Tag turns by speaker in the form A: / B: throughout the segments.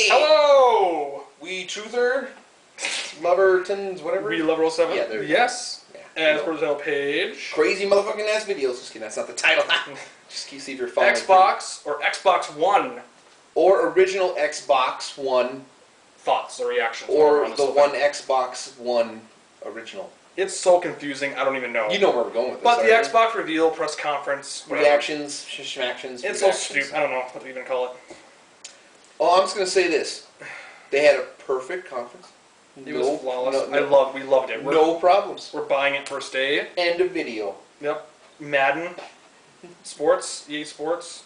A: Hello!
B: We Truther, Lovertons, whatever.
A: Wiilover 7.
B: Yeah, there we go.
A: Yes.
B: Yeah,
A: and for the channel page.
B: Crazy motherfucking ass videos. Just kidding, that's not the title. Just keep see if you're following.
A: Xbox or Xbox One.
B: Or original Xbox One.
A: Thoughts or reactions.
B: Or the one Xbox One original.
A: It's so confusing, I don't even know.
B: You know where we're going with this.
A: But the Xbox reveal, press conference, whatever.
B: Reactions, schmactions.
A: It's so stupid. I don't know what to even call it.
B: Oh, I'm just going to say this. They had a perfect conference.
A: It was flawless. We loved it.
B: No problems.
A: We're buying it first day.
B: End of video.
A: Yep. Madden. Sports. EA Sports.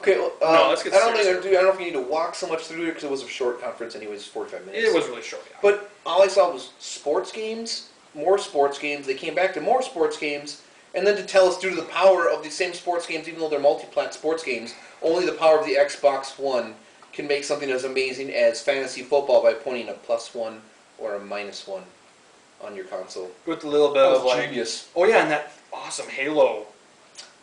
B: Okay, well,
A: no, let's get
B: I don't know if you need to walk so much through it because it was a short conference anyways, 45 minutes.
A: It was really short, yeah.
B: But all I saw was sports games, more sports games. They came back to more sports games, and then to tell us due to the power of the same sports games, even though they're multi-plat sports games, only the power of the Xbox One can make something as amazing as fantasy football by pointing a +1 or a -1 on your console.
A: With a little bit of like...
B: genius.
A: Oh yeah, and that awesome Halo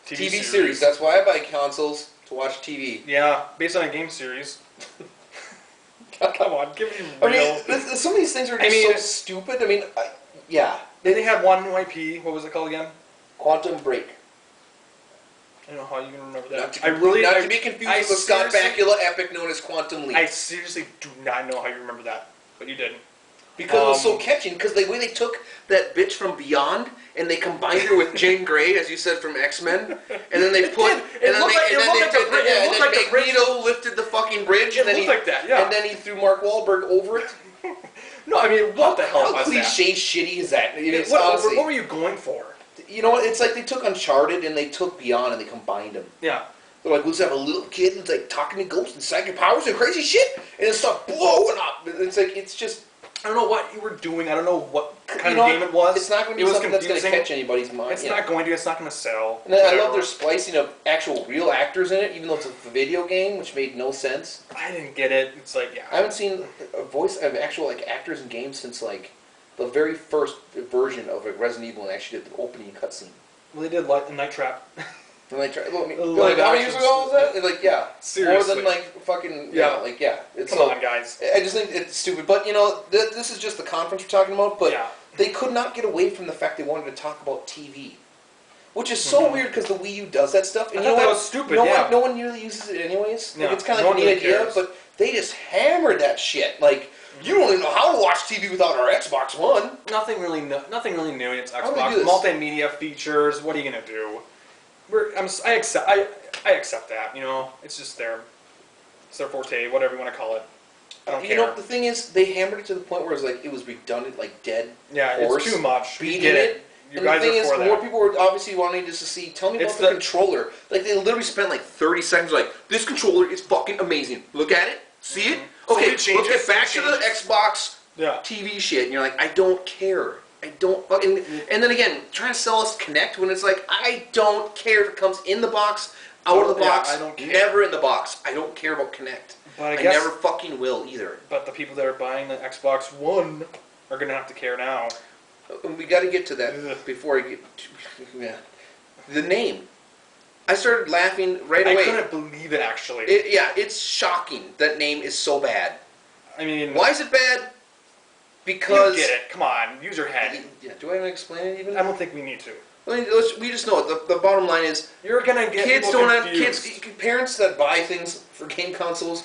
B: TV series. That's why I buy consoles, to watch TV.
A: Yeah, based on a game series. Come on, give me real.
B: I mean, some of these things are just so stupid. I mean, yeah.
A: They had one new IP. What was it called again?
B: Quantum Break.
A: I don't know how you can remember that.
B: Not to be confused with the Scott Bakula epic known as Quantum Leap.
A: I seriously do not know how you remember that, but you did.
B: Because it was so catching, because the way they took that bitch from Beyond and they combined her with Jane Grey, as you said, from X-Men, and then they put, Magneto lifted the fucking bridge, and then he threw Mark Wahlberg over it.
A: No, I mean, what the hell was that?
B: How cliche shitty is that?
A: What were you going for?
B: You know what? It's like they took Uncharted and they took Beyond and they combined them.
A: Yeah.
B: They're like, let's have a little kid who's like talking to ghosts and psychic powers and crazy shit, and it starts blowing up. It's like, it's just...
A: I don't know what you were doing. I don't know what kind of game it was.
B: It's not going to be something that's going to catch anybody's mind.
A: It's not going to. It's not going to sell.
B: And I love their splicing of actual real actors in it, even though it's a video game, which made no sense.
A: I didn't get it. It's like, yeah.
B: I haven't seen a voice of actual like actors in games since like the very first version of Resident Evil, and actually did the opening cutscene.
A: Well, they did like Night Trap.
B: And like, how many years ago was that? Like, yeah.
A: Seriously.
B: More than like fucking, like, yeah.
A: Come on, guys.
B: I just think it's stupid. But, you know, this is just the conference we're talking about, but they could not get away from the fact they wanted to talk about TV. Which is so weird because the Wii U does that stuff. And you know what?
A: That was stupid,
B: no one really uses it anyways.
A: Yeah.
B: Like, it's kind of like a neat idea, but they just hammered that shit. Like, you don't even know how to watch TV without our Xbox One.
A: Nothing really new. It's Xbox. Multimedia features. What are you going to do? I accept that, you know. It's just it's their forte, whatever you want to call it. I don't care.
B: You know, the thing is, they hammered it to the point where it was redundant, like dead horse.
A: It's too much.
B: Beating it.
A: You
B: and
A: guys
B: the thing
A: are for
B: is, more people were obviously wanting just to see, tell me about the controller. Like, they literally spent like 30 seconds like, this controller is fucking amazing. Look at it. See it? Okay, let's get back to the Xbox TV shit. And you're like, I don't care. I don't fucking... And then again, trying to sell us Kinect when it's like, I don't care if it comes in the box, out of the box,
A: I don't care.
B: Never in the box. I don't care about Kinect.
A: But I
B: never fucking will either.
A: But the people that are buying the Xbox One are going to have to care now.
B: We got to get to that before I get... The name. I started laughing right away.
A: I couldn't believe it, actually.
B: It's shocking that name is so bad.
A: I mean...
B: Why is it bad? Because...
A: You get it. Come on. Use your head.
B: Yeah, do I even explain it even?
A: I don't think we need to.
B: I mean, we just know it. The bottom line is...
A: You're going to get
B: Parents that buy things for game consoles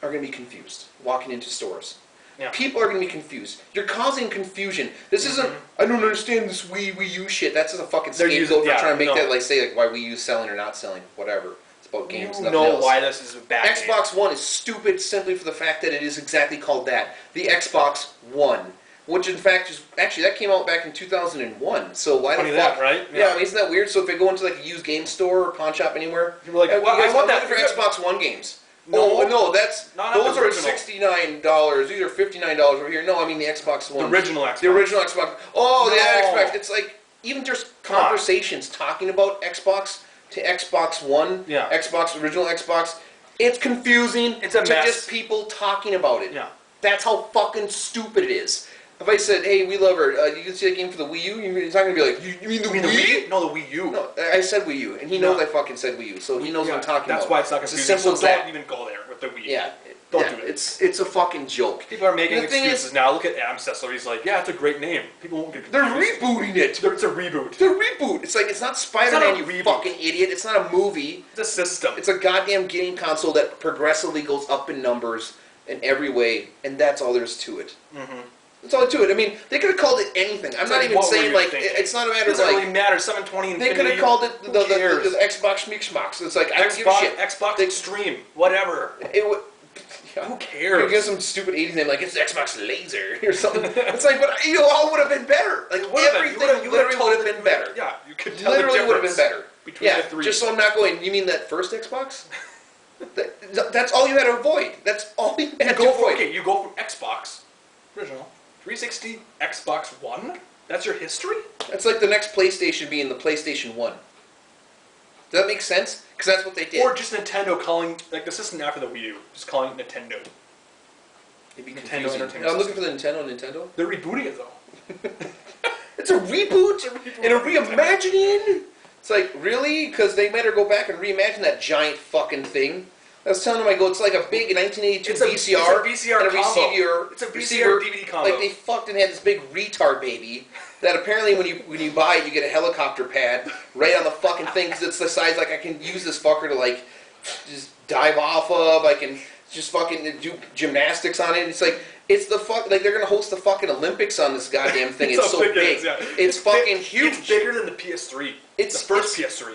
B: are going to be confused walking into stores. Yeah. People are going to be confused. You're causing confusion. This isn't... I don't understand this Wii U shit. That's just a fucking scapegoat for trying to make that, like, say, like, why Wii U's selling or not selling. Whatever. It's about games, nothing else.
A: Why this is a bad
B: Xbox One is stupid simply for the fact that it is exactly called that. The Xbox One. Which, in fact, is... Actually, that came out back in 2001. So why the fuck...
A: right?
B: Yeah, I mean, isn't that weird? So if they go into, like, a used game store or pawn shop anywhere...
A: You're like, well, I want that
B: for Xbox One games.
A: No,
B: those are $69. These are $59 over here. No, I mean the Xbox One.
A: The original Xbox.
B: The original Xbox. Oh, the Xbox. It's like even just conversations talking about Xbox to Xbox One, original Xbox. It's confusing.
A: It's a mess.
B: Just people talking about it.
A: Yeah.
B: That's how fucking stupid it is. If I said, hey, Wiilover, you can see that game for the Wii U, he's not going to be like, you mean the Wii?
A: No, the Wii U.
B: No, I said Wii U, and he knows I fucking said Wii U, so he knows what I'm talking about.
A: That's why it's not confusing. So don't even go there with the Wii.
B: Yeah.
A: Don't do it.
B: It's a fucking joke.
A: People are making excuses now. Look at Adam Sessler. He's like, yeah, it's a great name. People won't get
B: confused.
A: They're rebooting it. It's a reboot.
B: It's a reboot. It's like, it's not Spider-Man, you fucking idiot. It's not a movie.
A: It's a system.
B: It's a goddamn game console that progressively goes up in numbers in every way, and that's all there is to it. Mm-hmm. That's all to it. I mean, they could have called it anything. I'm not even saying, like, it's not a matter of, like...
A: It doesn't really matter. 720
B: Infinity. They could have called it the Xbox Schmeekschmacks. It's like, I don't give a shit.
A: Xbox Extreme. Whatever.
B: It would...
A: Yeah. Who cares?
B: You get some stupid 80s name like it's Xbox Laser or something. It's like, but all would have been better. Like everything literally would have been better.
A: Yeah, you could tell
B: literally would have been better.
A: Between the three.
B: Just so I'm not going. You mean that first Xbox? That's all you had to avoid. That's all you had to avoid.
A: Okay, you go from Xbox original 360, Xbox One. That's your history.
B: That's like the next PlayStation being the PlayStation 1. Does that make sense? Because that's what they did.
A: Or just Nintendo calling, like the system after the Wii U, just calling it Nintendo.
B: It'd be Nintendo Entertainment. I'm looking for the Nintendo.
A: They're rebooting it though.
B: It's a reboot and a reimagining. It's like, really? Because they better go back and reimagine that giant fucking thing. I was telling them, I go, it's like a big 1982 VCR.
A: It's a VCR
B: and a
A: combo.
B: It's
A: a VCR DVD combo.
B: Like they fucked and had this big retard baby that apparently when you buy it, you get a helicopter pad right on the fucking thing because it's the size like I can use this fucker to like just dive off of. I can just fucking do gymnastics on it. It's like it's the fuck like they're gonna host the fucking Olympics on this goddamn thing. It's so big. It's fucking huge.
A: It's bigger than the PS3. It's the first PS3.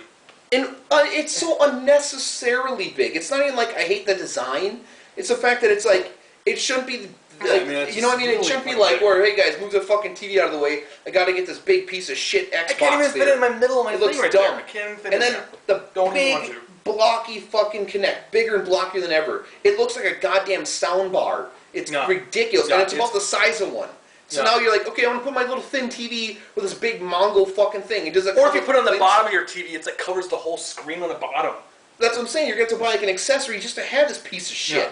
B: And it's so unnecessarily big. It's not even like I hate the design. It's the fact that it's like it shouldn't be. Like, you know what I mean? It shouldn't be like, where hey guys, move the fucking TV out of the way. I got to get this big piece of shit Xbox.
A: I can't even fit it in my middle of my thing right there. I can't even fit
B: and then the big blocky fucking Kinect, bigger and blockier than ever. It looks like a goddamn sound bar. It's ridiculous, and it's about the size of one. So now you're like, okay, I'm gonna put my little thin TV with this big Mongo fucking thing. It does.
A: Or if you put it on the bottom of your TV, it's like covers the whole screen on the bottom.
B: That's what I'm saying. You're going to have to buy like an accessory just to have this piece of shit. Yeah.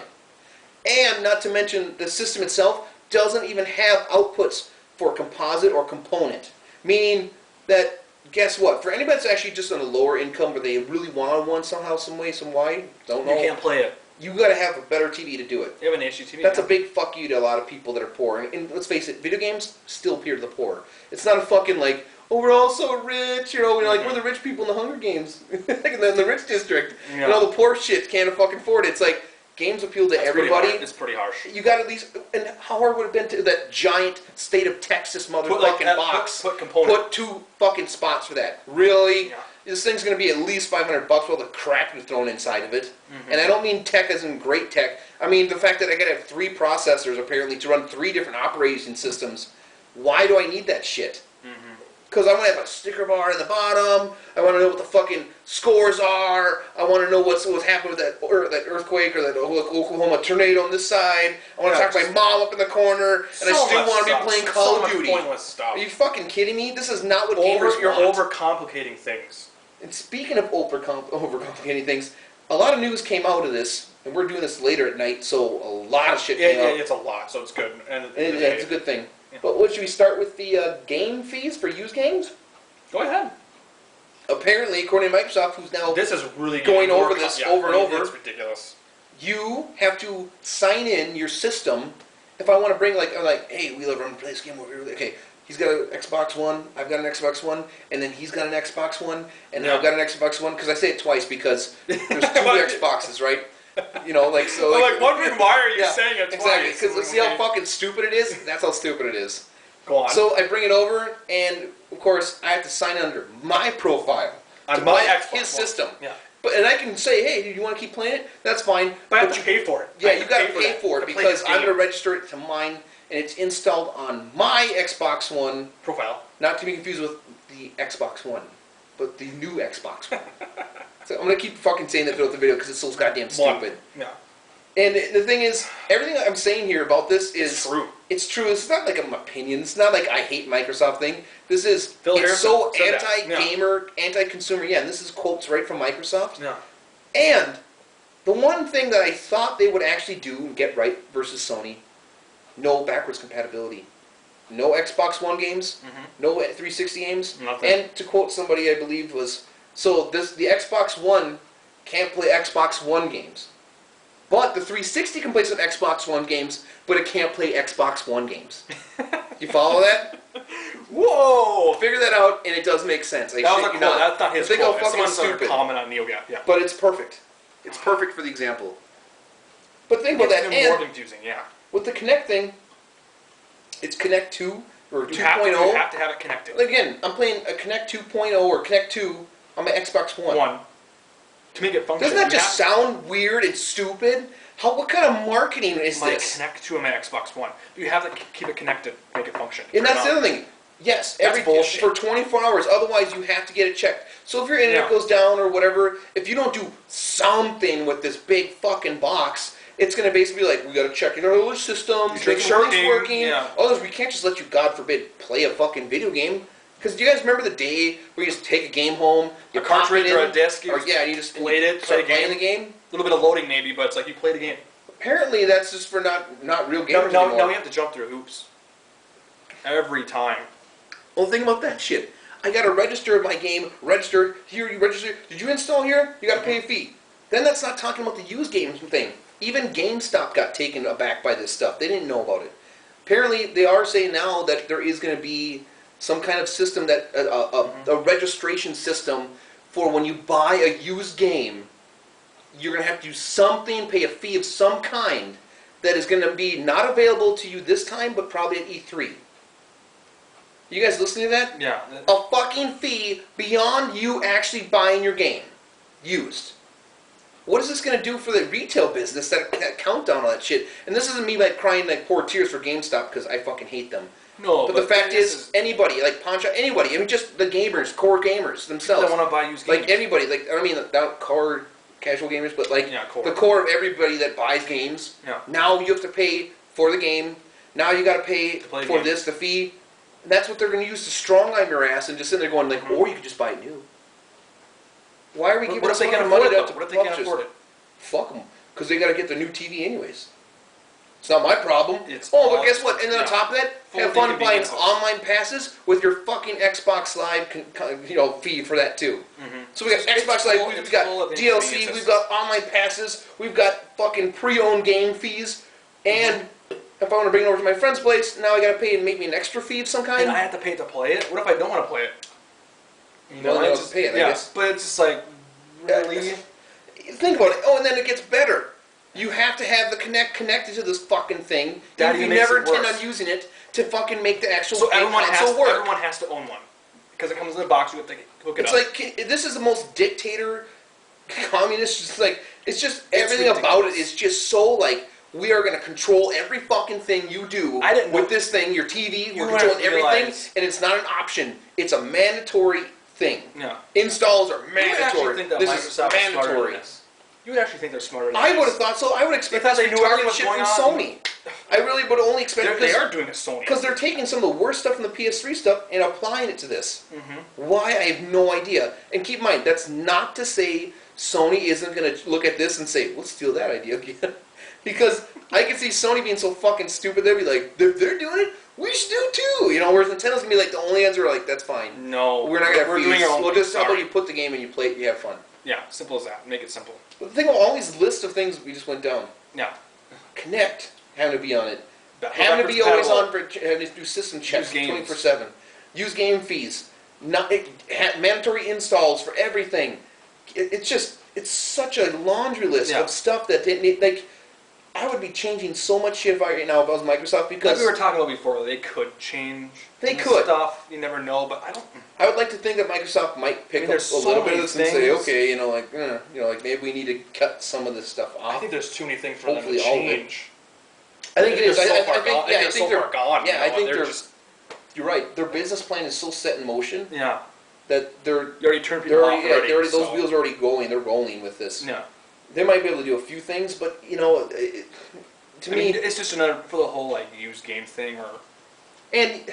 B: And not to mention the system itself doesn't even have outputs for composite or component. Meaning that, guess what? For anybody that's actually just on a lower income where they really want one somehow, some way, some why, don't know.
A: You can't play it.
B: You got to have a better TV to do it.
A: You have an HDTV.
B: That's a big fuck you to a lot of people that are poor. And let's face it, video games still appeal to the poor. It's not a fucking like, oh, we're all so rich, you know, like we're the rich people in the Hunger Games, like in the rich district, and all the poor shit can't fucking afford it. It's like games appeal to everybody.
A: It's pretty harsh.
B: You got at least, and how hard would it have been to that giant state of Texas motherfucking box? Put 2 fucking spots for that. Really? Yeah. This thing's going to be at least $500 with all the crap you've thrown inside of it. Mm-hmm. And I don't mean tech as in great tech. I mean the fact that I got to have 3 processors apparently to run 3 different operating systems. Why do I need that shit? Because I want to have a sticker bar in the bottom. I want to know what the fucking scores are. I want to know what's happened with that earthquake or that Oklahoma tornado on this side. I want to talk to my mom up in the corner, and I still want to be playing Call of Duty.
A: Pointless stuff.
B: Are you fucking kidding me? This is not what gamers want.
A: You're overcomplicating things.
B: And speaking of overcomplicating things, a lot of news came out of this, and we're doing this later at night, so a lot of shit came out.
A: Yeah, it's a lot, so it's good. And
B: it's a good thing. But what should we start with the game fees for used games?
A: Go ahead.
B: Apparently, according to Microsoft, who's now
A: this is really
B: going over this over and over.
A: It's ridiculous.
B: You have to sign in your system. If I want to bring like hey, Wiilover, I'm gonna play this game over here. Okay, he's got an Xbox One. I've got an Xbox One, and then he's got an Xbox One, and I've got an Xbox One. Because I say it twice because there's 2 Xboxes, right? You know, like so.
A: I'm like wondering why are you saying it twice?
B: Exactly, because see how fucking stupid it is. That's how stupid it is.
A: Go on.
B: So I bring it over, and of course I have to sign under my profile
A: on my Xbox
B: his system.
A: Yeah.
B: And I can say, hey, do you want to keep playing it? That's fine.
A: But I have to pay for it.
B: Yeah, you got to pay for it because I'm going to register it to mine, and it's installed on my Xbox One
A: profile. Not to be confused with
B: the Xbox One, but the new Xbox One. So I'm going to keep fucking saying that throughout the video because it's so goddamn stupid.
A: Yeah.
B: And the thing is, everything I'm saying here about this is
A: true.
B: It's true. It's not like an opinion. It's not like I hate Microsoft thing. This is it's so anti-gamer, anti-consumer. Yeah, and this is quotes right from Microsoft.
A: Yeah.
B: And the one thing that I thought they would actually do and get right versus Sony, no backwards compatibility. No Xbox One games, no 360 games.
A: Nothing.
B: And to quote somebody I believe was, the Xbox One can't play Xbox One games. But the 360 can play some Xbox One games, but it can't play Xbox One games. You follow that?
A: Whoa!
B: Figure that out, and it does make sense.
A: That was a quote. That's not his quote.
B: It's fucking stupid.
A: Comment on Neil, yeah.
B: But it's perfect. It's perfect for the example. But think about that.
A: It's more confusing, yeah.
B: With the Kinect thing, it's Kinect 2 or 2.0.
A: You have to have it connected.
B: Again, I'm playing a Kinect 2.0 or Kinect 2 on my Xbox One. To
A: make it function.
B: Doesn't that just sound weird and stupid? What kind of marketing is this?
A: Connect to my Xbox One. You have to keep it connected, make it function.
B: And that's the other thing. Yes, for 24 hours. Otherwise, you have to get it checked. So if your internet goes down or whatever, if you don't do something with this big fucking box, it's going to basically be like, we got to check your other systems, make sure it's working. Yeah. Otherwise, we can't just let you, God forbid, play a fucking video game. Because do you guys remember the day where you just take a game home, you
A: cartridge or a disc,
B: and you just
A: played it,
B: start playing the game?
A: A little bit of loading maybe, but it's like you play the game.
B: Apparently, that's just for not real gamers anymore.
A: No, we have to jump through hoops every time.
B: Well, think about that shit. I got to register my game. Registered here. You register. Did you install here? You got to pay a fee. Then that's not talking about the used games thing. Even GameStop got taken aback by this stuff. They didn't know about it. Apparently, they are saying now that there is going to be some kind of system that a registration system for when you buy a used game. You're going to have to do something, pay a fee of some kind that is going to be not available to you this time, but probably at E3. You guys listening to that?
A: Yeah.
B: A fucking fee beyond you actually buying your game. Used. What is this going to do for the retail business, that countdown, all that shit? And this isn't me like crying like poor tears for GameStop because I fucking hate them.
A: No,
B: but the fact is, anybody, like Pawn Shop, anybody, I mean just the gamers, core gamers themselves.
A: They want to buy used games.
B: Like anybody, like I mean not core casual gamers, but like the core of everybody that buys games.
A: Yeah.
B: Now you have to pay for the game. Now you got to pay for this, the fee. And that's what they're going to use to strong arm your ass and just sit there going like, or you could just buy it new. Why are we giving
A: us money to
B: what
A: if they can't afford it?
B: Fuck them, because they got to get the new TV anyways. It's not my problem. But guess what? And then on top of that, have fun buying online passes with your fucking Xbox Live, feed for that too. So we got Xbox Live, we've got DLC, we've got online passes, we've got fucking pre-owned game fees, and if I want to bring it over to my friend's place, now I got to pay and make me an extra fee of some kind.
A: And I have to pay to play it. What if I don't want to play it?
B: Well, I just pay it. I guess.
A: But it's just like really.
B: Think about it. Oh, and then it gets better. You have to have the Kinect connected to this fucking thing. If you never intend on using it to fucking make the actual console work.
A: Everyone has to own one. Because it comes in a box, you have to hook it up.
B: It's like, this is the most dictator, communist, it's just everything about it is just so like, we are going to control every fucking thing you do with this thing, your TV, we're controlling everything, and it's not an option. It's a mandatory thing.
A: Yeah.
B: Installs are mandatory.
A: This is mandatory. You would actually think they're smarter than
B: I would have thought so. I would expect this retarded shit from Sony. I really would only expect
A: they are doing it Sony.
B: Because they're taking some of the worst stuff from the PS3 stuff and applying it to this. Why? I have no idea. And keep in mind, that's not to say Sony isn't going to look at this and say, let's steal that idea again. Because I can see Sony being so fucking stupid, they'd be like, they're doing it? We should do it too. Whereas Nintendo's going to be like, the only ones are like, that's fine.
A: No.
B: We're not going to have
A: doing our own.
B: We'll just, how about you put the game and you play it, you have fun.
A: Yeah, simple as that. Make it simple.
B: But the thing about all these lists of things we just went down.
A: Yeah.
B: Kinect, having to be on it. Having to be always on for having to do system checks 24/7. Use game fees. Mandatory installs for everything. It's such a laundry list of stuff that didn't need, like, I would be changing so much shit right now if I was Microsoft because...
A: Like we were talking about before, they could change stuff. You never know, but I don't...
B: I would like to think that Microsoft might pick up a little bit of this and say, okay, like maybe we need to cut some of this stuff off.
A: I think there's too many things for them to change.
B: I think it is.
A: I think they're gone.
B: Yeah, I think they're just... You're right. Their business plan is so set in motion.
A: Yeah.
B: That they're...
A: You already turned people off already.
B: Those wheels are already going. They're rolling with this.
A: Yeah.
B: They might be able to do a few things, but, to me...
A: it's just another, for the whole, used game thing, or...
B: And,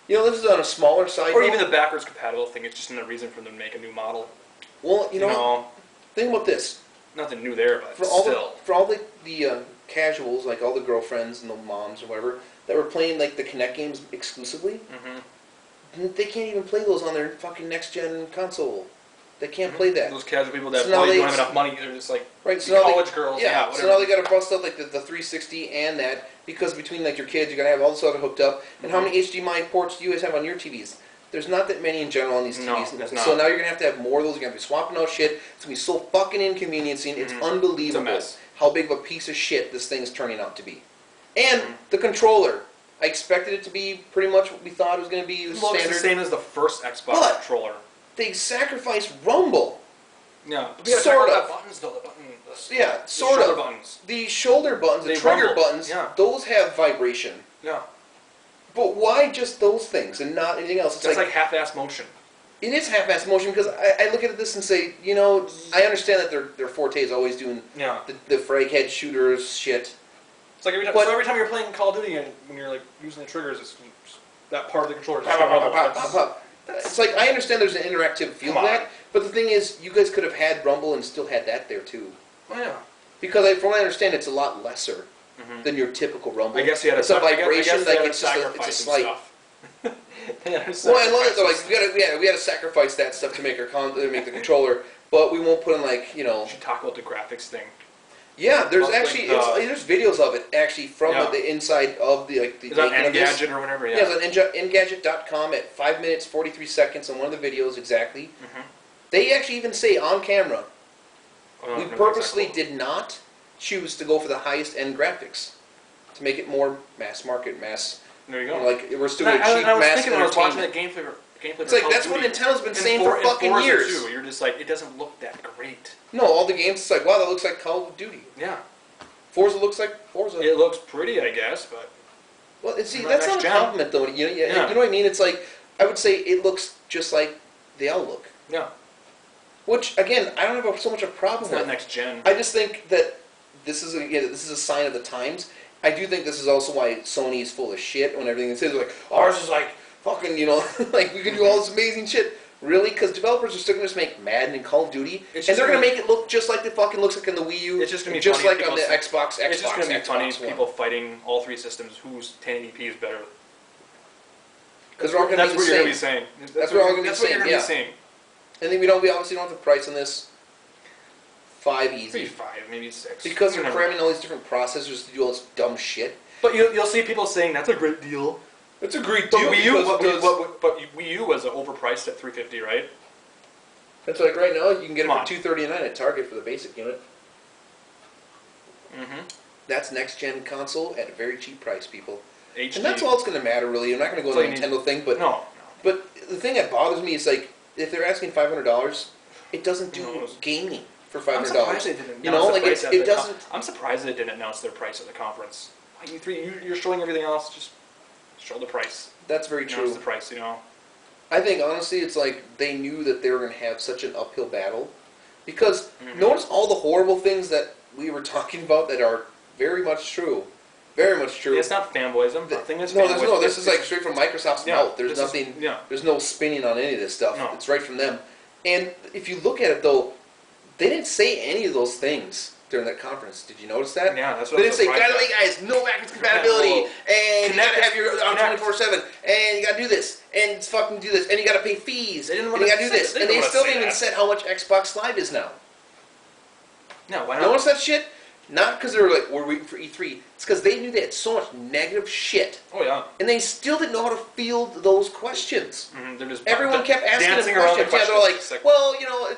B: this is on a smaller side.
A: Or even the backwards compatible thing, it's just another reason for them to make a new model.
B: Well, think about this.
A: Nothing new there, but
B: still. For all the casuals, like all the girlfriends and the moms or whatever, that were playing, the Kinect games exclusively, they can't even play those on their fucking next-gen console. They can't play that.
A: Those casual people that don't have enough money, they're just like college girls.
B: Yeah, whatever. So now they got to bust out like the 360 and that, because between like your kids, you got to have all this other hooked up. And how many HDMI ports do you guys have on your TVs? There's not that many in general on these TVs.
A: No,
B: so now you're going to have more of those. You're going to be swapping out shit. It's going to be so fucking inconveniencing. It's unbelievable
A: it's
B: how big of a piece of shit this thing is turning out to be. And the controller. I expected it to be pretty much what we thought it was going to be.
A: Looks standard. The same as the first Xbox controller.
B: They sacrificed rumble.
A: Yeah,
B: but sort of.
A: Buttons though.
B: Sort of.
A: Buttons.
B: The shoulder buttons, the trigger buttons, those have vibration.
A: Yeah.
B: But why just those things and not anything else?
A: It's like half-ass motion.
B: It is half-ass motion because I look at this and say, you know, I understand that their forte is always doing the frag head shooters shit.
A: It's like every time you're playing Call of Duty and when you're like using the triggers, it's that part of the controller.
B: It's like, I understand there's an interactive feel to that, but the thing is, you guys could have had Rumble and still had that there too.
A: Oh yeah.
B: Because from what I understand, it's a lot lesser than your typical Rumble.
A: I guess you had
B: it's a vibration, like it's a slight. Well, I love it though. Like we had to sacrifice that stuff to make make the controller, but we won't put in like
A: You should talk about the graphics thing.
B: Yeah, there's actually there's videos of it actually from the inside of the like the.
A: Is that Engadget or whatever?
B: Yeah, it's on Engadget.com at 5 minutes 43 seconds on one of the videos exactly. They actually even say on camera, we purposely did not choose to go for the highest end graphics to make it more mass market, mass.
A: There you go.
B: Like we're still cheap mass.
A: I was watching that gameplay.
B: It's like that's what Nintendo's been saying for fucking years.
A: Too. You're just like, it doesn't look that great.
B: No, all the games, it's like, wow, that looks like Call of Duty.
A: Yeah.
B: Forza looks like Forza.
A: It looks pretty, I guess, but...
B: Well, see, that's not a compliment, though. You know what I mean? It's like, I would say it looks just like they all look.
A: Yeah.
B: Which, again, I don't have so much a problem with.
A: It's not next gen.
B: I just think that this is a sign of the times. I do think this is also why Sony is full of shit when everything they say is like, ours is like, fucking, you know, like we can do all this amazing shit. Really? Because developers are still going to make Madden and Call of Duty, and they're going to make it look just like it fucking looks like in the Wii U.
A: It's just going to be
B: just like on the Xbox.
A: It's just going to be funny.
B: One.
A: People fighting all three systems. Whose 1080p is better?
B: Because they're all going to be the same.
A: That's what you're going to be saying.
B: That's what you're going to be saying. And then we obviously don't have the price on this. 5 easy.
A: Maybe 5, maybe 6.
B: Because they're cramming all these different processors to do all this dumb shit.
A: But you'll see people saying that's a great deal.
B: It's a great deal.
A: But Wii U was overpriced at $350, right?
B: That's like right now you can get it for $239 at Target for the basic unit. That's next gen console at a very cheap price, people.
A: HD.
B: And that's all it's going to matter, really. I'm not going to go on the Nintendo thing, but But the thing that bothers me is like if they're asking $500, it doesn't do gaming for $500.
A: I'm surprised they didn't.
B: You know, like it doesn't.
A: I'm surprised they didn't announce their price at the conference. You're showing everything else. Just show the price.
B: That's very true.
A: Announce the price, you know.
B: I think honestly, it's like they knew that they were going to have such an uphill battle, because notice all the horrible things that we were talking about that are very much true. Very much true.
A: Yeah, it's not fanboyism.
B: No, this is like straight from Microsoft's mouth. There's nothing. There's no spinning on any of this stuff. No. It's right from them. And if you look at it though, they didn't say any of those things during that conference. Did you notice that?
A: Yeah, that's what
B: they didn't say, guys, no backwards compatibility, and you gotta have your on 24/7, and you gotta do this, and fucking do this, and you gotta pay fees, and you gotta do this, and they still didn't even said how much Xbox Live is now.
A: No, why not?
B: Notice that shit? Not because they were like, we're waiting for E3. It's because they knew they had so much negative shit.
A: Oh, yeah.
B: And they still didn't know how to field those questions.
A: They're just
B: everyone kept asking them questions. Yeah, they're like, well, you know,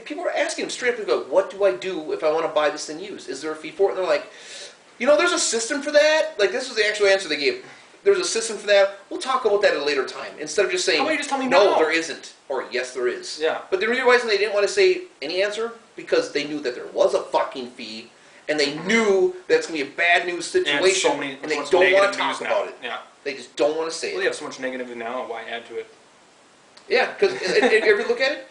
B: people were asking them straight up and go, what do I do if I want to buy this thing used? Is there a fee for it? And they're like, you know, there's a system for that. Like, this was the actual answer they gave. There's a system for that. We'll talk about that at a later time. Instead of just saying,
A: how about you just tell me
B: no, there isn't. Or yes, there is.
A: Yeah.
B: But the reason they didn't want to say any answer, because they knew that there was a fucking fee. And they knew that's going to be a bad news situation, and they don't want to talk about it.
A: Yeah.
B: They just don't want to say it.
A: Well, they have so much negative now, why add to it?
B: Yeah, because if you ever look at it,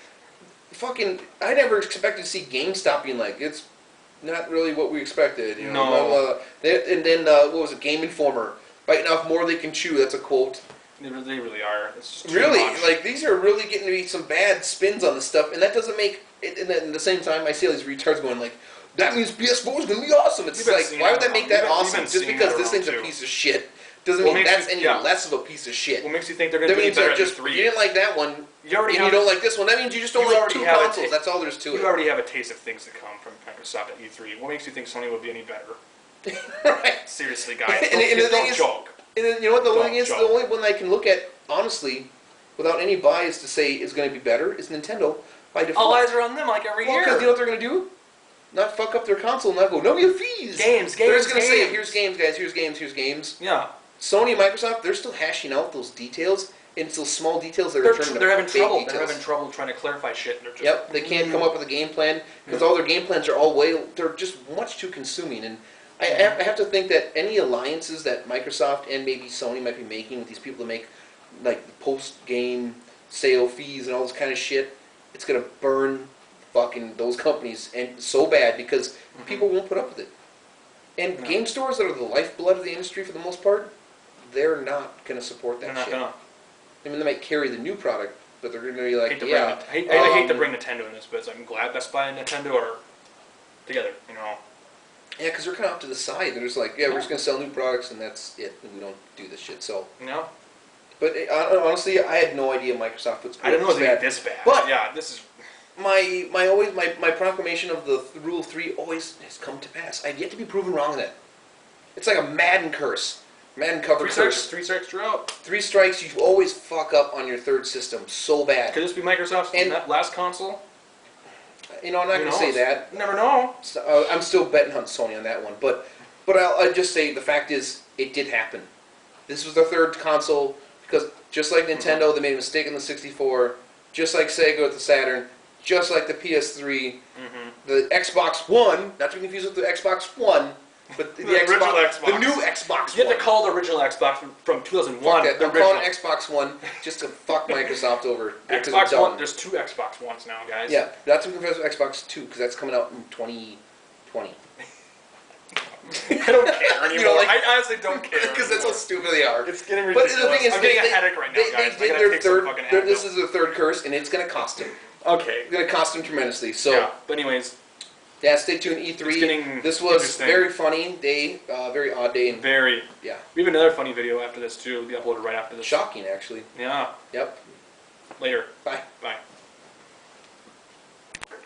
B: fucking, I never expected to see GameStop being like, it's not really what we expected. You know,
A: no.
B: And then, what was it, Game Informer, biting off more they can chew, that's a quote.
A: They really are. It's just
B: really, like, these are really getting to be some bad spins on this stuff, and that doesn't make, and then at the same time, I see all these retards going like, that means PS4 is going to be awesome. It's like, why would that make that awesome? Just because this thing's a piece of shit doesn't mean that's any less of a piece of shit.
A: What makes you think they're going to be better than 3?
B: You didn't like that one, you don't like this one, that means you just don't like 2 consoles. That's all there's to it.
A: You already have a taste of things to come from Microsoft at E3. What makes you think Sony will be any better?
B: Right.
A: Seriously, guys.
B: Don't joke. And then, you know what the thing is? The only one I can look at, honestly, without any bias to say is going to be better is Nintendo by default.
A: All eyes are on them like every year.
B: Because you know what they're going to do? Not fuck up their console and not go, no, we have fees.
A: Games.
B: They're just going to say, here's games, guys, here's games.
A: Yeah.
B: Sony and Microsoft, they're still hashing out those details. And it's those small details that are turning into
A: They're having trouble.
B: details.
A: They're having trouble trying to clarify shit. They're just,
B: they can't come up with a game plan because all their game plans are they're just much too consuming. And I have to think that any alliances that Microsoft and maybe Sony might be making with these people to make like post-game sale fees and all this kind of shit, it's going to burn fucking those companies and so bad because people won't put up with it. And game stores that are the lifeblood of the industry for the most part, they're not going to support that shit. I mean, they might carry the new product, but they're going to be like,
A: I hate to bring Nintendo in this, but I'm glad Best Buy and Nintendo are together, you know.
B: Yeah, because they're kind of up to the side. They're just like, we're just going to sell new products, and that's it. And we don't do this shit. So.
A: No.
B: But honestly, I had no idea Microsoft was.
A: I didn't know it was this bad.
B: But
A: yeah, this is.
B: My proclamation of the rule of 3 always has come to pass. I've yet to be proven wrong in that. It's like a Madden curse. Madden cover curse.
A: 3 strikes, you're out.
B: 3 strikes, you always fuck up on your third system so bad.
A: Could this be Microsoft's last console?
B: You know, I'm not going to say that.
A: You never know.
B: So, I'm still betting on Sony on that one. But I'll just say the fact is, it did happen. This was their third console because just like Nintendo, they made a mistake in the 64. Just like Sega with the Saturn. Just like the PS3. The Xbox One, not to be confused with the Xbox One. But the
A: original Xbox.
B: The new Xbox
A: You have to call the original Xbox from 2001.
B: Fuck that. I'm calling Xbox One just to fuck Microsoft over.
A: Xbox One. There's 2 Xbox Ones now, guys.
B: Yeah, not to be confused with Xbox 2 because that's coming out in 2020.
A: I don't care anymore.
B: You know, like,
A: I honestly don't care
B: because that's how stupid they are.
A: It's getting ridiculous. But the thing is, I'm getting a headache right now, guys.
B: They did their third. This is their third curse, and it's going to cost them.
A: Okay.
B: It's going to cost them tremendously. So.
A: Yeah. But anyways.
B: Yeah, stay tuned. E3. This was very funny day, very odd day. And
A: very.
B: Yeah.
A: We have another funny video after this too. We uploaded right after this.
B: Shocking, actually.
A: Yeah.
B: Yep.
A: Later.
B: Bye.
A: Bye.